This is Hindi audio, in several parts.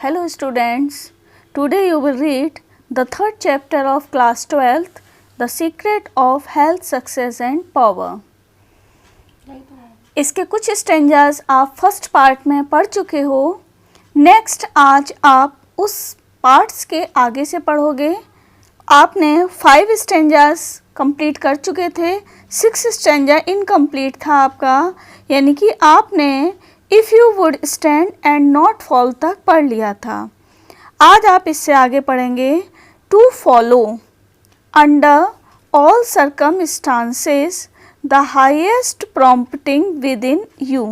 Hello students, today you will read the third chapter of class 12th, The Secret of Health, Success and Power. इसके कुछ स्टेंजास आप फर्स्ट पार्ट में पढ़ चुके हो। नेक्स्ट आज आप उस पार्ट्स के आगे से पढ़ोगे। आपने 5 स्टेंजास कंप्लीट कर चुके थे, 6 स्टेंजा इनकम्प्लीट था आपका, यानी कि आपने if you would stand and not fall तक पढ़ लिया था। आज आप इससे आगे पढ़ेंगे to follow under all circumstances the highest prompting within you.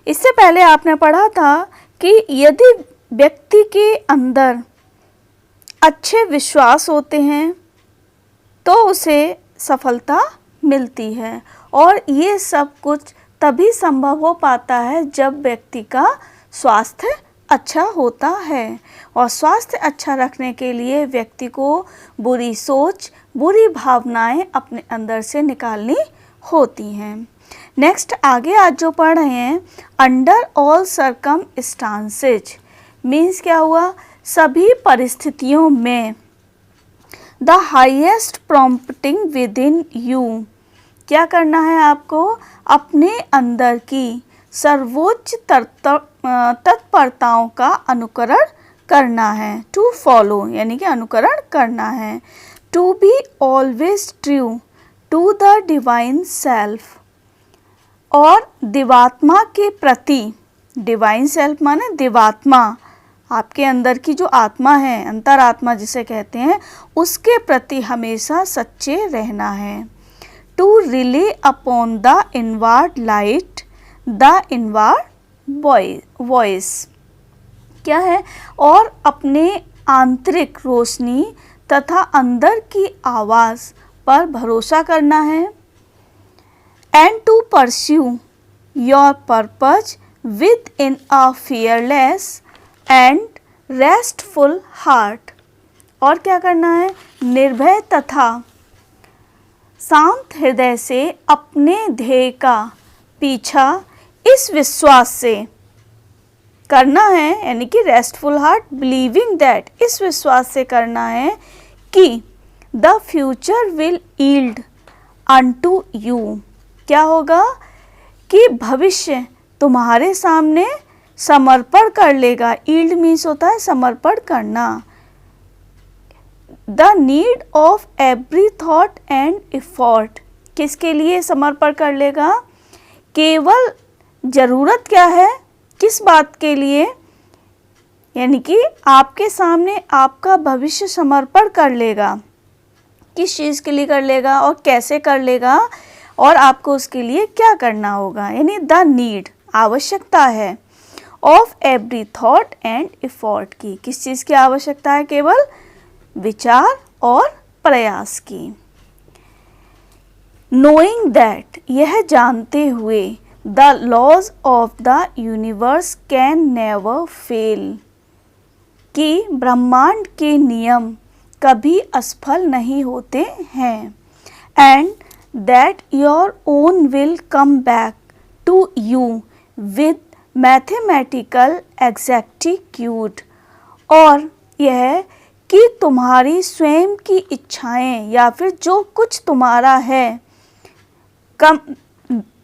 इससे पहले आपने पढ़ा था कि यदि व्यक्ति के अंदर अच्छे विश्वास होते हैं तो उसे सफलता मिलती है, और ये सब कुछ तभी संभव हो पाता है जब व्यक्ति का स्वास्थ्य अच्छा होता है। और स्वास्थ्य अच्छा रखने के लिए व्यक्ति को बुरी सोच, बुरी भावनाएं अपने अंदर से निकालनी होती हैं। नेक्स्ट आगे आज जो पढ़ रहे हैं, अंडर ऑल सर्कमस्टांसेस मीन्स क्या हुआ, सभी परिस्थितियों में। The highest prompting within you, क्या करना है आपको, अपने अंदर की सर्वोच्च तत्परताओं का अनुकरण करना है। टू फॉलो यानी कि अनुकरण करना है। To be always true to the divine self, और दिवात्मा के प्रति, डिवाइन सेल्फ माने दिवात्मा, आपके अंदर की जो आत्मा है, अंतरात्मा जिसे कहते हैं, उसके प्रति हमेशा सच्चे रहना है। To rely upon the inward light the inward voice, क्या है, और अपने आंतरिक रोशनी तथा अंदर की आवाज़ पर भरोसा करना है। And to pursue your purpose within a fearless and restful heart, और क्या करना है, निर्भय तथा शांत हृदय से अपने ध्येय का पीछा इस विश्वास से करना है, यानी कि रेस्टफुल हार्ट, बिलीविंग दैट, इस विश्वास से करना है कि the future will yield unto you, क्या होगा कि भविष्य तुम्हारे सामने समर्पण कर लेगा। यील्ड मीन्स होता है समर्पण करना। The need of every thought and effort, किसके लिए समर्पण कर लेगा, केवल ज़रूरत क्या है, किस बात के लिए, यानी कि आपके सामने आपका भविष्य समर्पण कर लेगा, किस चीज़ के लिए कर लेगा और कैसे कर लेगा, और आपको उसके लिए क्या करना होगा, यानी द नीड, आवश्यकता है, of every thought and effort की, किस चीज़ की आवश्यकता है, केवल विचार और प्रयास की। नोइंग दैट, यह जानते हुए, the laws of the universe can never fail, कि ब्रह्मांड के नियम कभी असफल नहीं होते हैं। And that your own will come back to you with mathematical exactitude, और यह कि तुम्हारी स्वयं की इच्छाएं या फिर जो कुछ तुम्हारा है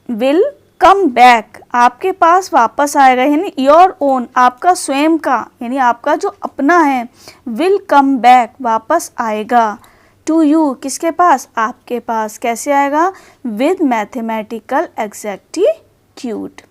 विल कम बैक, आपके पास वापस आएगा, यानी योर ओन, आपका स्वयं का, यानी आपका जो अपना है, विल कम बैक, वापस आएगा, टू यू, किसके पास, आपके पास, कैसे आएगा, विद मैथमेटिकल एग्जैक्टिट्यूड,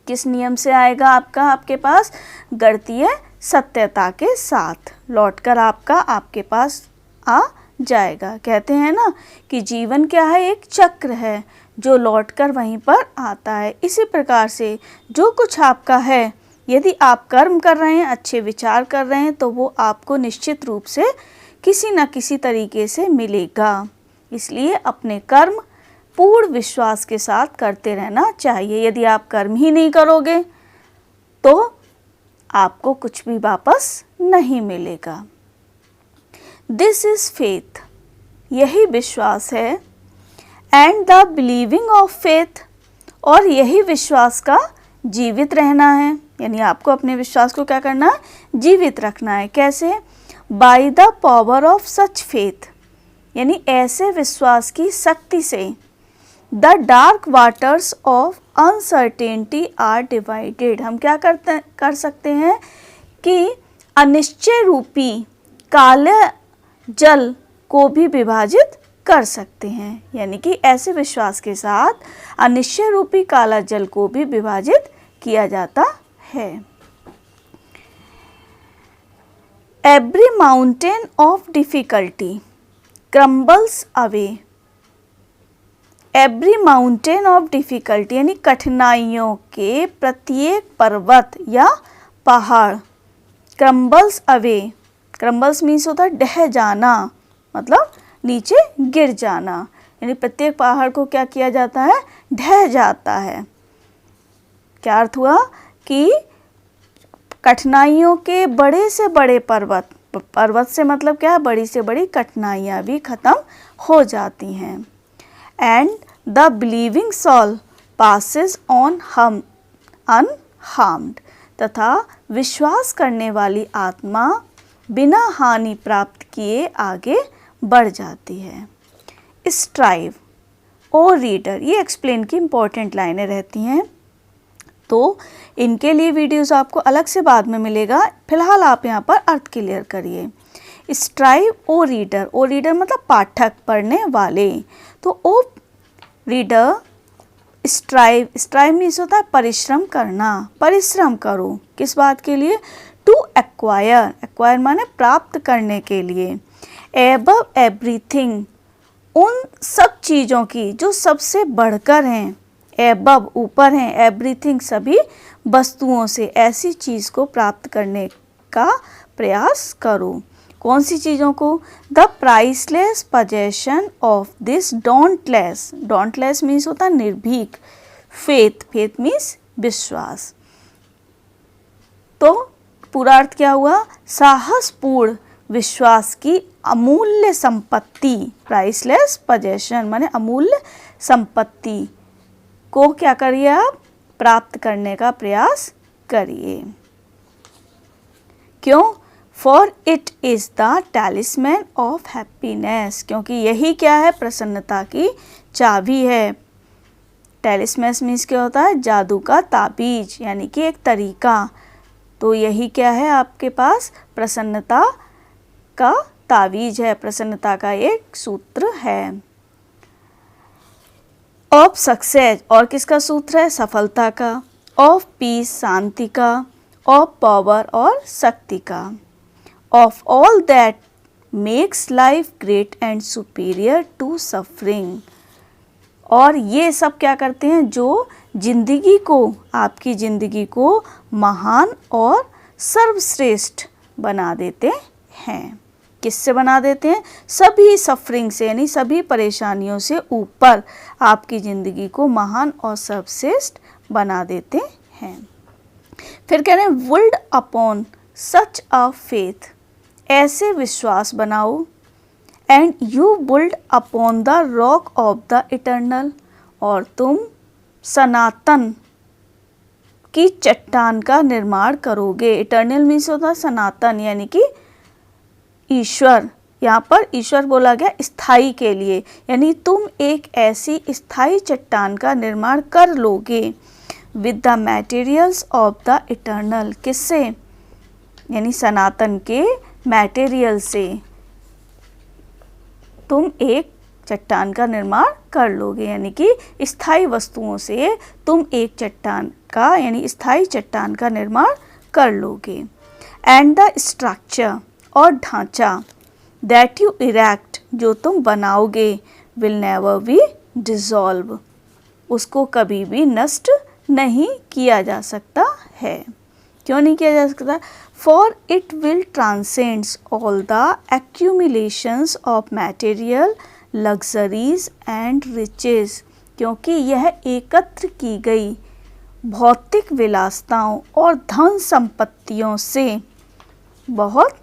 किस नियम से आएगा आपका, आपके पास गणितीय सत्यता के साथ लौटकर आपके पास आ जाएगा। कहते हैं ना कि जीवन क्या है, एक चक्र है जो लौटकर वहीं पर आता है। इसी प्रकार से जो कुछ आपका है, यदि आप कर्म कर रहे हैं, अच्छे विचार कर रहे हैं, तो वो आपको निश्चित रूप से किसी न किसी तरीके से मिलेगा। इसलिए अपने कर्म पूर्ण विश्वास के साथ करते रहना चाहिए। यदि आप कर्म ही नहीं करोगे तो आपको कुछ भी वापस नहीं मिलेगा। दिस इज फेथ, यही विश्वास है, and the believing of faith, और यही विश्वास का जीवित रहना है। यानी आपको अपने विश्वास को क्या करना है, जीवित रखना है। कैसे? By the power of such faith, यानी ऐसे विश्वास की शक्ति से। The dark waters of uncertainty are divided, हम क्या कर सकते हैं कि अनिश्चय रूपी काले जल को भी विभाजित कर सकते हैं। यानी कि ऐसे विश्वास के साथ अनिश्चय रूपी काला जल को भी विभाजित किया जाता है। Every mountain of difficulty crumbles away. Every mountain of difficulty यानी कठिनाइयों के प्रत्येक पर्वत या पहाड़। क्रम्बल्स अवे, क्रम्बल्स मीन्स होता है ढह जाना, मतलब नीचे गिर जाना, यानी प्रत्येक पहाड़ को क्या किया जाता है, ढह जाता है। क्या अर्थ हुआ कि कठिनाइयों के बड़े से बड़े पर्वत, पर्वत से मतलब क्या है, बड़ी से बड़ी कठिनाइयाँ भी खत्म हो जाती हैं। And the believing soul passes on unharmed, तथा विश्वास करने वाली आत्मा बिना हानि प्राप्त किए आगे बढ़ जाती है। स्ट्राइव ओ रीडर, ये एक्सप्लेन की इम्पोर्टेंट लाइनें रहती हैं, तो इनके लिए वीडियोस आपको अलग से बाद में मिलेगा। फिलहाल आप यहाँ पर अर्थ क्लियर करिए। स्ट्राइव ओ रीडर, ओ रीडर मतलब पाठक, पढ़ने वाले। तो ओ रीडर स्ट्राइव, स्ट्राइव मीन्स होता है परिश्रम करना, परिश्रम करो। किस बात के लिए? टू एक्वायर, एक्वायर माने प्राप्त करने के लिए। एबव एवरीथिंग, उन सब चीज़ों की जो सबसे बढ़कर हैं, एबव ऊपर हैं, एवरीथिंग सभी वस्तुओं से, ऐसी चीज़ को प्राप्त करने का प्रयास करो। कौन सी चीज़ों को? The priceless possession of this डोंटलेस, डोंटलेस means होता है निर्भीक, फेथ, फेथ मीन्स विश्वास। तो पूरा अर्थ क्या हुआ? साहसपूर्ण विश्वास की अमूल्य संपत्ति, प्राइसलेस पोजेशन माने अमूल्य संपत्ति को क्या करिए आप? प्राप्त करने का प्रयास करिए। क्यों? For it is the टैलिस्मैन of happiness, क्योंकि यही क्या है? प्रसन्नता की चाबी है। टैलिस्मैन मीन्स क्या होता है? जादू का ताबीज, यानी कि एक तरीका। तो यही क्या है आपके पास? प्रसन्नता का ताबीज है, प्रसन्नता का एक सूत्र है। ऑफ सक्सेस, और किसका सूत्र है? सफलता का। ऑफ पीस, शांति का। ऑफ पावर, और शक्ति का। Of all that makes life great and superior to suffering, और ये सब क्या करते हैं? जो जिंदगी को, आपकी ज़िंदगी को महान और सर्वश्रेष्ठ बना देते हैं। किससे बना देते हैं? सभी सफरिंग से, यानी सभी परेशानियों से ऊपर आपकी ज़िंदगी को महान और सर्वश्रेष्ठ बना देते हैं। फिर कह रहे हैं बिल्ड अपॉन सच अ फेथ, ऐसे विश्वास बनाओ। And you build upon the rock of the eternal, और तुम सनातन की चट्टान का निर्माण करोगे। इटर्नल मीन्स होता है सनातन, यानी कि ईश्वर। यहाँ पर ईश्वर बोला गया स्थाई के लिए, यानी तुम एक ऐसी स्थाई चट्टान का निर्माण कर लोगे। With the materials of the eternal, किससे? यानी सनातन के मटेरियल से तुम एक चट्टान का निर्माण कर लोगे, यानी कि स्थायी वस्तुओं से तुम एक चट्टान का, यानी स्थायी चट्टान का निर्माण कर लोगे। एंड द स्ट्रक्चर, और ढांचा, दैट यू इरेक्ट, जो तुम बनाओगे, विल नेवर बी डिसॉल्व, उसको कभी भी नष्ट नहीं किया जा सकता है। क्यों नहीं किया जा सकता? For it will transcends all the accumulations of material luxuries and riches, क्योंकि यह एकत्र की गई भौतिक विलासताओं और धन संपत्तियों से बहुत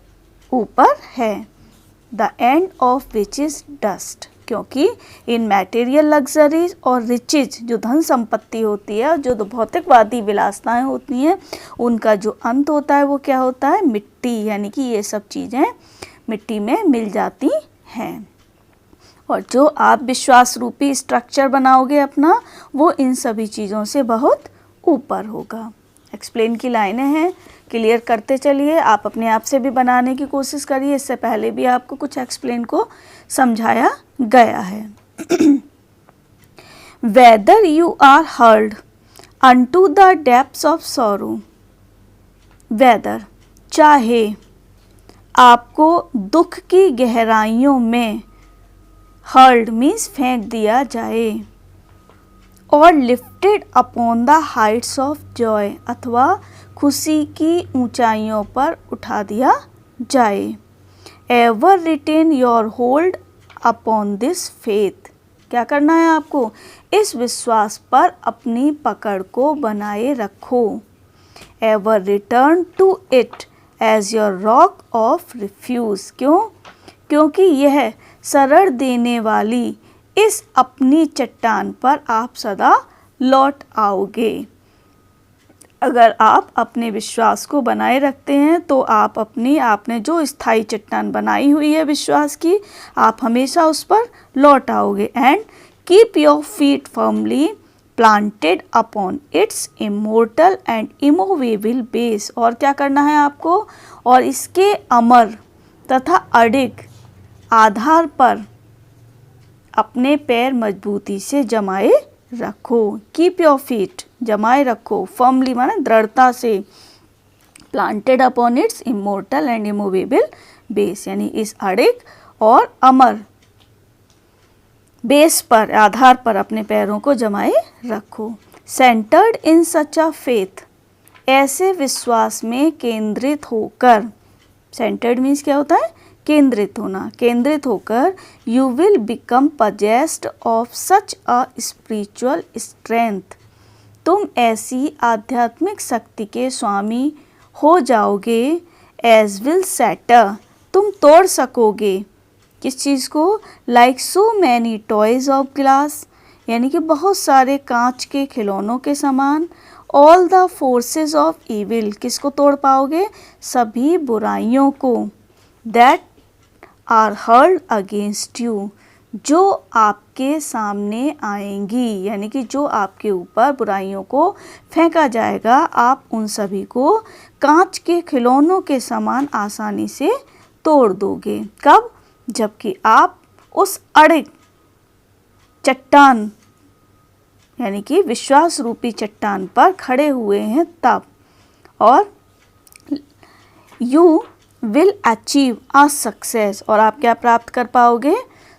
ऊपर है। The end of which is dust, क्योंकि इन मैटेरियल लग्जरीज और रिचेज जो धन संपत्ति होती है, जो भौतिकवादी विलासताएं होती हैं, उनका जो अंत होता है वो क्या होता है, मिट्टी, यानी कि ये सब चीज़ें मिट्टी में मिल जाती हैं। और जो आप विश्वास रूपी स्ट्रक्चर बनाओगे अपना, वो इन सभी चीज़ों से बहुत ऊपर होगा। एक्सप्लेन की लाइनें हैं, क्लियर करते चलिए, आप अपने आप से भी बनाने की कोशिश करिए, इससे पहले भी आपको कुछ एक्सप्लेन को समझाया गया है। Whether you are hurled unto the depths of sorrow, whether चाहे आपको दुख की गहराइयों में हर्ड मीन्स फेंक दिया जाए, और lifted upon the heights of joy अथवा खुशी की ऊंचाइयों पर उठा दिया जाए। Ever retain your hold upon this faith, क्या करना है आपको, इस विश्वास पर अपनी पकड़ को बनाए रखो। Ever return to it as your rock of refuge, क्यों, क्योंकि यह शरण देने वाली इस अपनी चट्टान पर आप सदा लौट आओगे। अगर आप अपने विश्वास को बनाए रखते हैं तो आप आपने जो स्थायी चट्टान बनाई हुई है विश्वास की, आप हमेशा उस पर लौट आओगे। And keep your feet firmly planted upon its immortal and immovable base, और क्या करना है आपको, और इसके अमर तथा अडिग आधार पर अपने पैर मजबूती से जमाए रखो। कीप योर फीट, जमाए रखो, फर्मली माने दृढ़ता से, planted upon its immortal and immovable base, यानी इस अडिग और अमर बेस पर, आधार पर अपने पैरों को जमाए रखो। सेंटर्ड इन सच अ फेथ, ऐसे विश्वास में केंद्रित होकर, सेंटर्ड मीन्स क्या होता है, केंद्रित होना, केंद्रित होकर you will become possessed of such a spiritual strength, तुम ऐसी आध्यात्मिक शक्ति के स्वामी हो जाओगे। एज विल सैटर, तुम तोड़ सकोगे, किस चीज़ को, like so many toys of glass, यानी कि बहुत सारे कांच के खिलौनों के समान। All the forces of evil, किसको तोड़ पाओगे, सभी बुराइयों को। That are hurled against you, जो आपके सामने आएंगी, यानी कि जो आपके ऊपर बुराइयों को फेंका जाएगा, आप उन सभी को कांच के खिलौनों के समान आसानी से तोड़ दोगे। कब, जबकि आप उस अड़िग चट्टान, यानी कि विश्वास रूपी चट्टान पर खड़े हुए हैं तब। और you will achieve a success, और आप क्या प्राप्त कर पाओगे,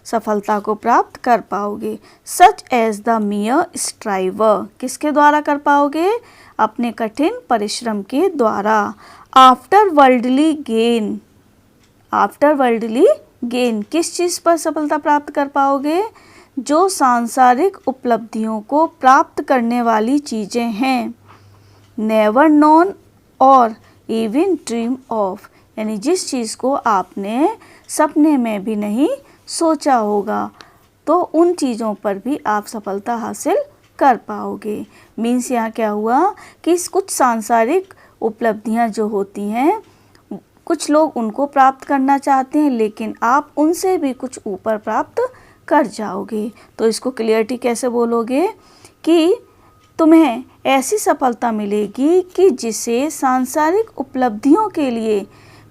सफलता को प्राप्त कर पाओगे। Such as the mere striver, किसके द्वारा कर पाओगे, अपने कठिन परिश्रम के द्वारा। After worldly gain, after worldly gain, किस चीज़ पर सफलता प्राप्त कर पाओगे, जो सांसारिक उपलब्धियों को प्राप्त करने वाली चीज़ें हैं। नेवर नोन और इवन ड्रीम ऑफ, यानी जिस चीज़ को आपने सपने में भी नहीं सोचा होगा, तो उन चीज़ों पर भी आप सफलता हासिल कर पाओगे। मीन्स यहाँ क्या हुआ कि कुछ सांसारिक उपलब्धियाँ जो होती हैं, कुछ लोग उनको प्राप्त करना चाहते हैं, लेकिन आप उनसे भी कुछ ऊपर प्राप्त कर जाओगे। तो इसको क्लियरिटी कैसे बोलोगे कि तुम्हें ऐसी सफलता मिलेगी कि जिसे सांसारिक उपलब्धियों के लिए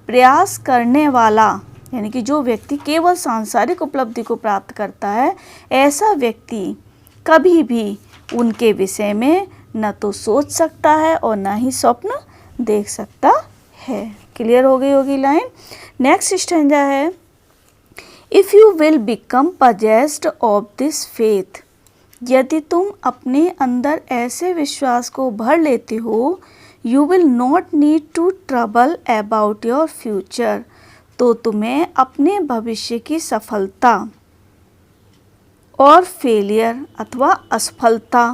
प्रयास करने वाला, यानी कि जो व्यक्ति केवल सांसारिक उपलब्धि को प्राप्त करता है, ऐसा व्यक्ति कभी भी उनके विषय में न तो सोच सकता है और न ही स्वप्न देख सकता है। क्लियर हो गई होगी लाइन। नेक्स्ट स्टैंजा है, if you will become possessed of this faith, यदि तुम अपने अंदर ऐसे विश्वास को भर लेते हो, you will not need to trouble about your future, तो तुम्हें अपने भविष्य की सफलता और फेलियर अथवा असफलता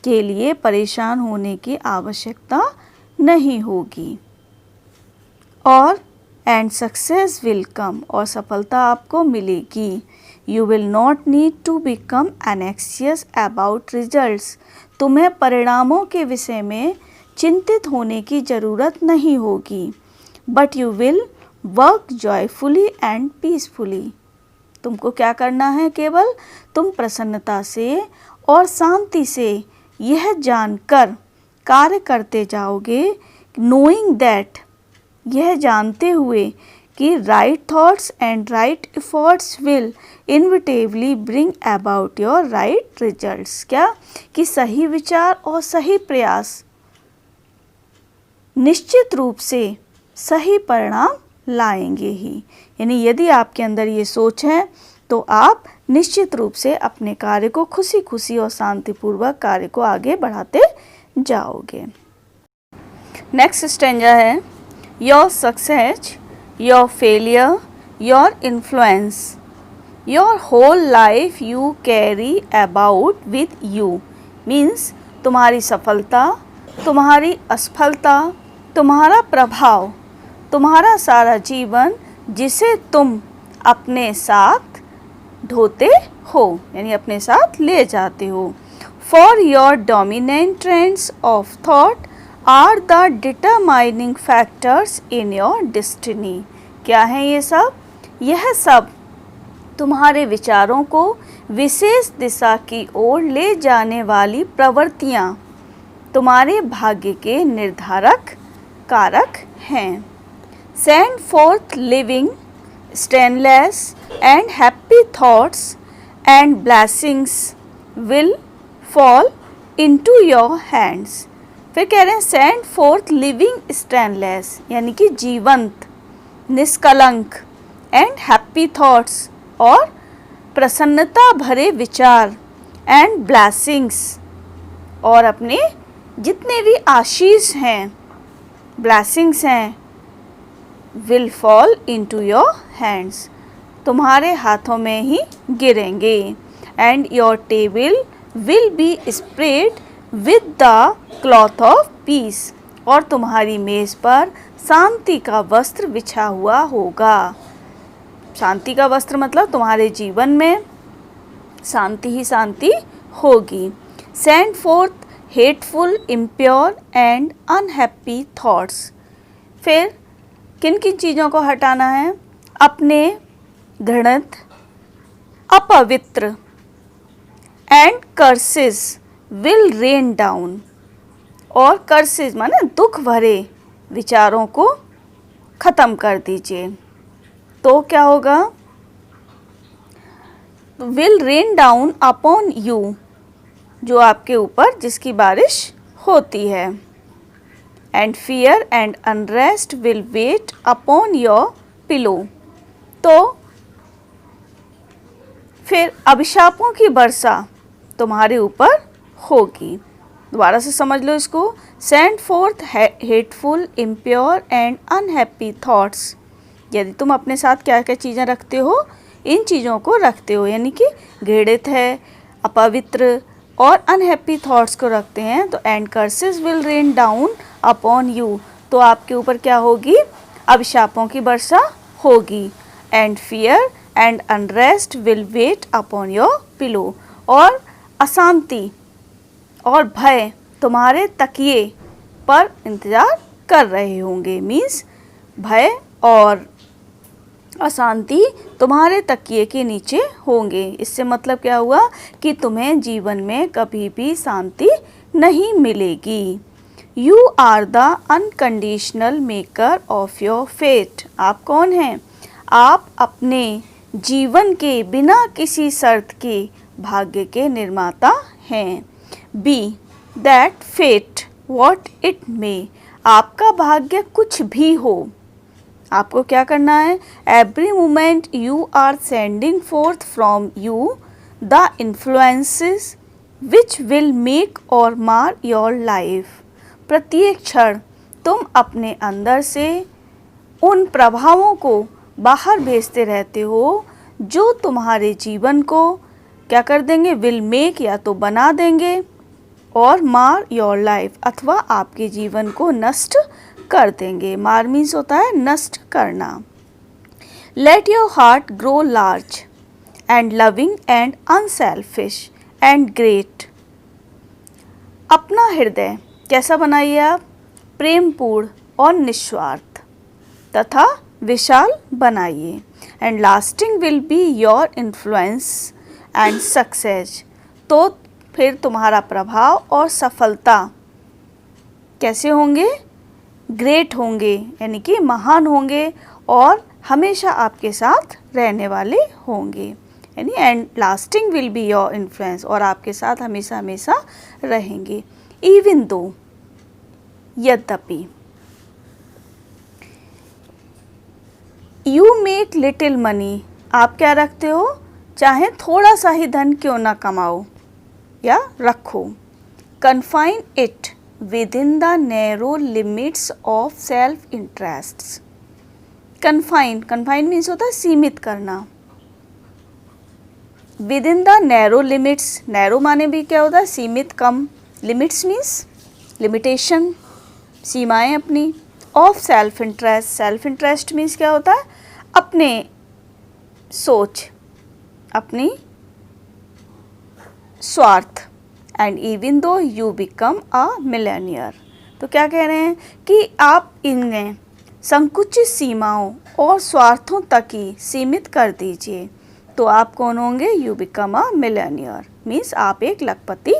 के लिए परेशान होने की आवश्यकता नहीं होगी। और एंड सक्सेस विल कम, और सफलता आपको मिलेगी। You will not need to become anxious about results. तुम्हें परिणामों के विषय में चिंतित होने की ज़रूरत नहीं होगी. But you will work joyfully and peacefully. तुमको क्या करना है? केवल तुम प्रसन्नता से और शांति से यह जानकर कार्य करते जाओगे, knowing that, यह जानते हुए कि right thoughts and right efforts will inevitably bring about your right results. क्या? कि सही विचार और सही प्रयास निश्चित रूप से सही परिणाम लाएंगे ही. यानी यदि आपके अंदर ये सोच है तो आप निश्चित रूप से अपने कार्य को खुशी खुशी और शांतिपूर्वक कार्य को आगे बढ़ाते जाओगे. नेक्स्ट स्टेंजा है your success, your failure, your influence, your whole life you carry about with you. Means तुम्हारी सफलता, तुम्हारी असफलता, तुम्हारा प्रभाव, तुम्हारा सारा जीवन जिसे तुम अपने साथ ढोते हो, यानी अपने साथ ले जाते हो. For your dominant trends of thought are the determining factors in your destiny. क्या है ये सब? यह सब तुम्हारे विचारों को विशेष दिशा की ओर ले जाने वाली प्रवृत्तियाँ तुम्हारे भाग्य के निर्धारक कारक हैं. Send forth living, stainless and happy thoughts and blessings will fall into your hands. फिर कह रहे हैं send forth living stainless, यानी कि जीवंत, निष्कलंक, and happy thoughts, और प्रसन्नता भरे विचार, and blessings, और अपने जितने भी आशीष हैं, blessings हैं, will fall into your hands, तुम्हारे हाथों में ही गिरेंगे. and your table will be spread with the cloth of peace, और तुम्हारी मेज पर शांति का वस्त्र बिछा हुआ होगा. शांति का वस्त्र मतलब तुम्हारे जीवन में शांति ही शांति होगी. send forth hateful, impure and unhappy thoughts. फिर किन किन चीज़ों को हटाना है? अपने घृणित, अपवित्र, and curses will rain down, और कर्सेस माने दुख भरे विचारों को ख़त्म कर दीजिए. तो क्या होगा? Will rain down upon you, जो आपके ऊपर जिसकी बारिश होती है. and fear and unrest will wait upon your pillow. तो फिर अभिशापों की वर्षा तुम्हारे ऊपर होगी. दोबारा से समझ लो इसको. send forth hateful, impure and unhappy thoughts. यदि तुम अपने साथ क्या क्या चीज़ें रखते हो, इन चीज़ों को रखते हो, यानी कि घृणित है, अपवित्र और अनहैप्पी थॉट्स को रखते हैं, तो and curses will rain down upon you, तो आपके ऊपर क्या होगी? अभिशापों की वर्षा होगी. And fear and unrest will weight upon your pillow, और अशांति और भय तुम्हारे तकिए पर इंतज़ार कर रहे होंगे. मीन्स भय और अशांति तुम्हारे तकिए के नीचे होंगे. इससे मतलब क्या हुआ कि तुम्हें जीवन में कभी भी शांति नहीं मिलेगी. You are the unconditional maker of your fate. आप कौन हैं? आप अपने जीवन के बिना किसी शर्त के भाग्य के निर्माता हैं. Be that fate what it may. आपका भाग्य कुछ भी हो, आपको क्या करना है? Every moment you are sending forth from you the influences which will make or mar your life. प्रत्येक क्षण तुम अपने अंदर से उन प्रभावों को बाहर भेजते रहते हो जो तुम्हारे जीवन को क्या कर देंगे? विल मेक, या तो बना देंगे, और मार योर लाइफ, अथवा आपके जीवन को नष्ट कर देंगे. मार मीन्स होता है नष्ट करना. Let your heart grow large and loving and unselfish and great. अपना हृदय कैसा बनाइए आप? प्रेमपूर्ण और निस्वार्थ तथा विशाल बनाइए. And lasting will be your influence and success. तो फिर तुम्हारा प्रभाव और सफलता कैसे होंगे? ग्रेट होंगे, यानी कि महान होंगे और हमेशा आपके साथ रहने वाले होंगे. यानी and lasting will be your influence, और आपके साथ हमेशा हमेशा रहेंगे. इवन दो, यद्यपि. यू मेक लिटिल मनी, आप क्या रखते हो? चाहे थोड़ा सा ही धन क्यों ना कमाओ या रखो. Confine it with in the narrow limits of self interests. Confine means होता है सीमित करना. With in the narrow limits, narrow माने भी क्या होता है? सीमित, कम. लिमिट्स मीन्स लिमिटेशन, सीमाएं अपनी. Of self interest, self interest means क्या होता है? अपने सोच, अपनी स्वार्थ. And even though you become a millionaire. तो क्या कह रहे हैं कि आप इन्हें संकुचित सीमाओं और स्वार्थों तक ही सीमित कर दीजिए तो आप कौन होंगे? You become a millionaire. Means आप एक लखपति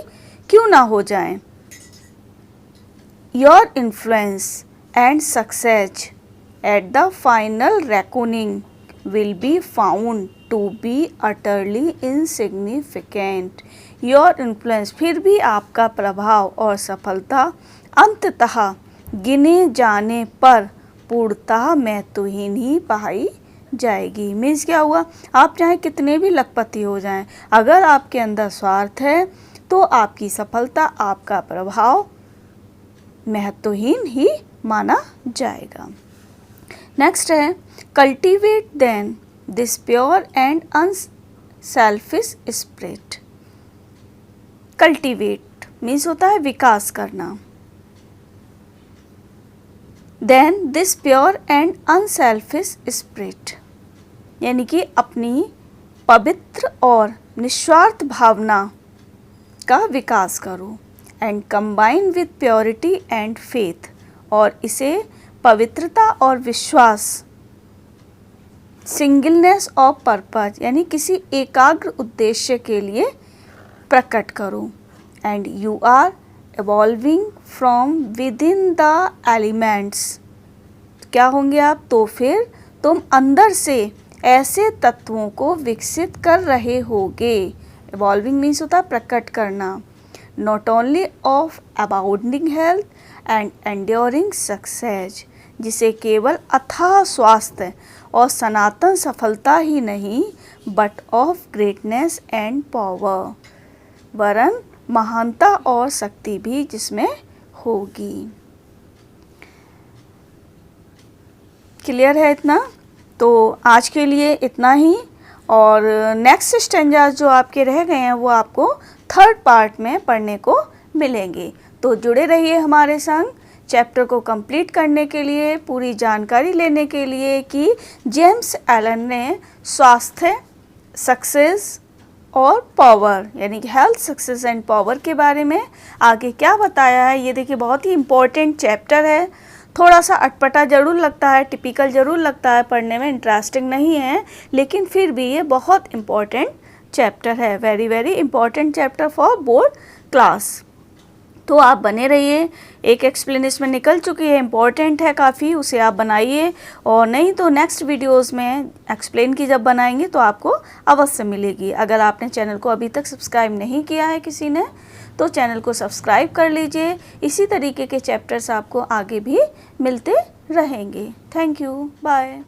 क्यों ना हो जाएं. Your influence and success at the final reckoning will be found to be utterly insignificant. Your influence, फिर भी आपका प्रभाव और सफलता अंततः गिने जाने पर पूर्णतः महत्वहीन ही पाई जाएगी. मीन्स क्या हुआ? आप चाहे कितने भी लखपति हो जाएं, अगर आपके अंदर स्वार्थ है तो आपकी सफलता, आपका प्रभाव महत्वहीन ही माना जाएगा. नेक्स्ट है cultivate then this pure and unselfish spirit. Cultivate means होता है विकास करना. Then this pure and unselfish spirit, यानी कि अपनी पवित्र और निस्वार्थ भावना का विकास करो. And combine with purity and faith, और इसे पवित्रता और विश्वास, सिंगलनेस ऑफ पर्पज, यानी किसी एकाग्र उद्देश्य के लिए प्रकट करो. And you are evolving from within the elements. क्या होंगे आप? तो फिर तुम अंदर से ऐसे तत्वों को विकसित कर रहे होगे. इवॉल्विंग मीन्स होता है प्रकट करना. Not only of abounding health and enduring success, जिसे केवल अथाह स्वास्थ्य और सनातन सफलता ही नहीं but of greatness and power, वरन महानता और शक्ति भी जिसमें होगी. क्लियर है इतना? तो आज के लिए इतना ही, और नेक्स्ट स्टेंजा जो आपके रह गए हैं वो आपको थर्ड पार्ट में पढ़ने को मिलेंगे. तो जुड़े रहिए हमारे संग चैप्टर को कंप्लीट करने के लिए, पूरी जानकारी लेने के लिए कि जेम्स एलन ने स्वास्थ्य, सक्सेस और पावर, यानी कि हेल्थ, सक्सेस एंड पावर के बारे में आगे क्या बताया है. ये देखिए बहुत ही इम्पोर्टेंट चैप्टर है. थोड़ा सा अटपटा ज़रूर लगता है, टिपिकल ज़रूर लगता है, पढ़ने में इंटरेस्टिंग नहीं है, लेकिन फिर भी ये बहुत इम्पोर्टेंट चैप्टर है. Very very important chapter for board class. तो आप बने रहिए. एक एक्सप्लेनेशन में निकल चुकी है, इम्पॉर्टेंट है काफ़ी, उसे आप बनाइए. और नहीं तो नेक्स्ट वीडियोस में एक्सप्लेन की जब बनाएंगे तो आपको अवश्य मिलेगी. अगर आपने चैनल को अभी तक सब्सक्राइब नहीं किया है किसी ने, तो चैनल को सब्सक्राइब कर लीजिए. इसी तरीके के चैप्टर्स आपको आगे भी मिलते रहेंगे. Thank you. बाय.